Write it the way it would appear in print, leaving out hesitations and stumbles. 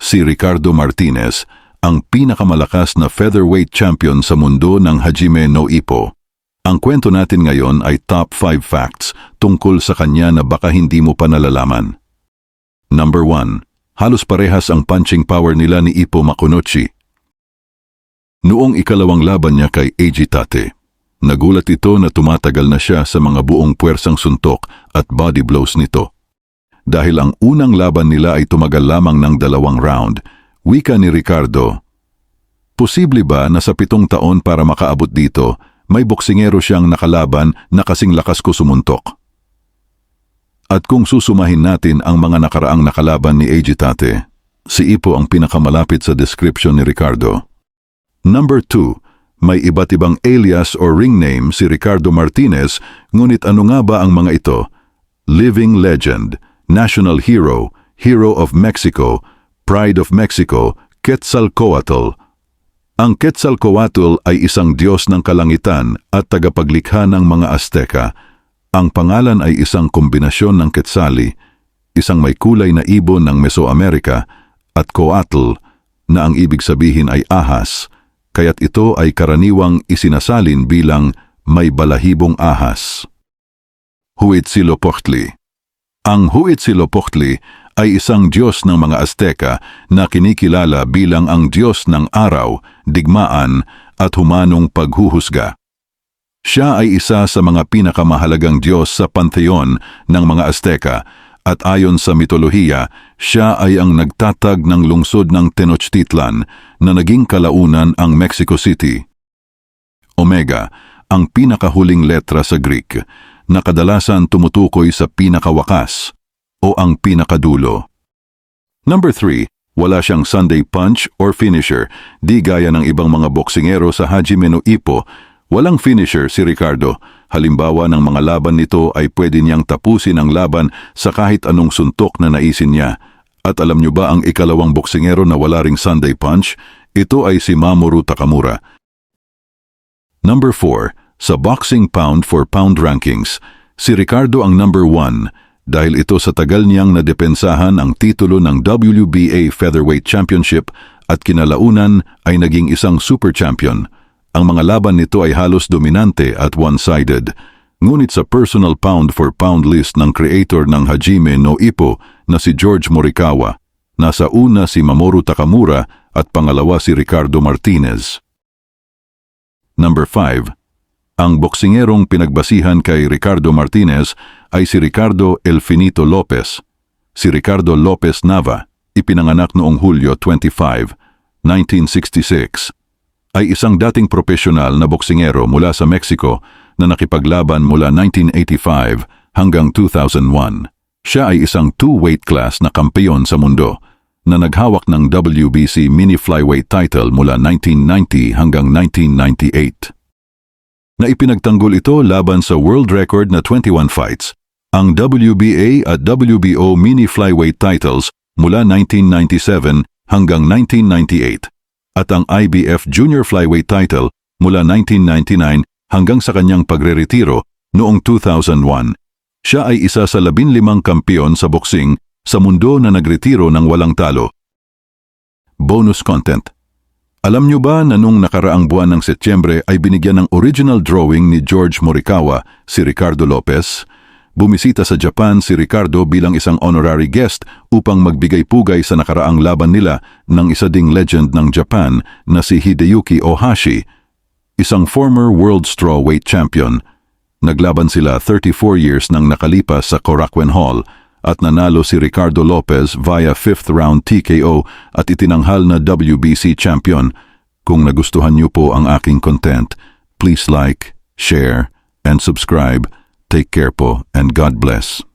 si Ricardo Martinez, ang pinakamalakas na featherweight champion sa mundo ng Hajime no Ippo. Ang kwento natin ngayon ay top 5 facts tungkol sa kanya na baka hindi mo pa nalalaman. Number 1. Halos parehas ang punching power nila ni Ippo Makunouchi. Noong ikalawang laban niya kay Eiji Tate, nagulat ito na tumatagal na siya sa mga buong puwersang suntok at body blows nito. Dahil ang unang laban nila ay tumagal lamang ng 2 round, wika ni Ricardo, posible ba na sa 7 taon para makaabot dito, may boksingero siyang nakalaban na kasing lakas ko sumuntok? At kung susumahin natin ang mga nakaraang nakalaban ni Eiji Tate, si Ippo ang pinakamalapit sa description ni Ricardo. Number 2. May iba't ibang alias or ring name si Ricardo Martinez, ngunit ano nga ba ang mga ito? Living Legend, National Hero, Hero of Mexico, Pride of Mexico, Quetzalcoatl. Ang Quetzalcoatl ay isang diyos ng kalangitan at tagapaglikha ng mga Azteca. Ang pangalan ay isang kombinasyon ng Quetzali, isang may kulay na ibon ng Mesoamerica, at Coatl, na ang ibig sabihin ay ahas, kaya't ito ay karaniwang isinasalin bilang may balahibong ahas. Huitzilopochtli. Ang Huitzilopochtli ay isang diyos ng mga Azteca na kinikilala bilang ang diyos ng araw, digmaan at humanong paghuhusga. Siya ay isa sa mga pinakamahalagang diyos sa pantheon ng mga Azteca at ayon sa mitolohiya, siya ay ang nagtatag ng lungsod ng Tenochtitlan na naging kalaunan ang Mexico City. Omega, ang pinakahuling letra sa Greek, na kadalasan tumutukoy sa pinakawakas o ang pinakadulo. Number 3. Wala siyang Sunday punch or finisher, di gaya ng ibang mga boksingero sa Hajime no Ippo. Walang finisher si Ricardo. Halimbawa ng mga laban nito ay pwede niyang tapusin ang laban sa kahit anong suntok na naisin niya. At alam niyo ba ang ikalawang boksingero na wala ring Sunday punch? Ito ay si Mamoru Takamura. Number 4. Sa boxing pound for pound rankings, si Ricardo ang number 1 dahil ito sa tagal niyang nadepensahan ang titulo ng WBA Featherweight Championship at kinalaunan ay naging isang super champion. Ang mga laban nito ay halos dominante at one-sided. Ngunit sa personal pound for pound list ng creator ng Hajime no Ippo na si George Morikawa, nasa una si Mamoru Takamura at pangalawa si Ricardo Martinez. Number 5. Ang boksingerong pinagbasihan kay Ricardo Martinez ay si Ricardo El Finito Lopez. Si Ricardo Lopez Nava, ipinanganak noong Hulyo 25, 1966, ay isang dating profesional na boksingero mula sa Mexico na nakipaglaban mula 1985 hanggang 2001. Siya ay isang 2-weight class na kampeon sa mundo na naghawak ng WBC mini flyweight title mula 1990 hanggang 1998. Na ipinagtanggol ito laban sa world record na 21 fights, ang WBA at WBO mini flyweight titles mula 1997 hanggang 1998 at ang IBF junior flyweight title mula 1999 hanggang sa kanyang pagreretiro noong 2001. Siya ay isa sa 15 kampeon sa boxing sa mundo na nagretiro ng walang talo. Bonus content. Alam niyo ba na nung nakaraang buwan ng Setyembre ay binigyan ng original drawing ni George Morikawa si Ricardo Lopez? Bumisita sa Japan si Ricardo bilang isang honorary guest upang magbigay-pugay sa nakaraang laban nila ng isa ding legend ng Japan na si Hideyuki Ohashi, isang former world strawweight champion. Naglaban sila 34 years nang nakalipas sa Korakuen Hall at nanalo si Ricardo Lopez via 5th round TKO at itinanghal na WBC champion. Kung nagustuhan niyo po ang aking content, please like, share, and subscribe. Take care po and God bless.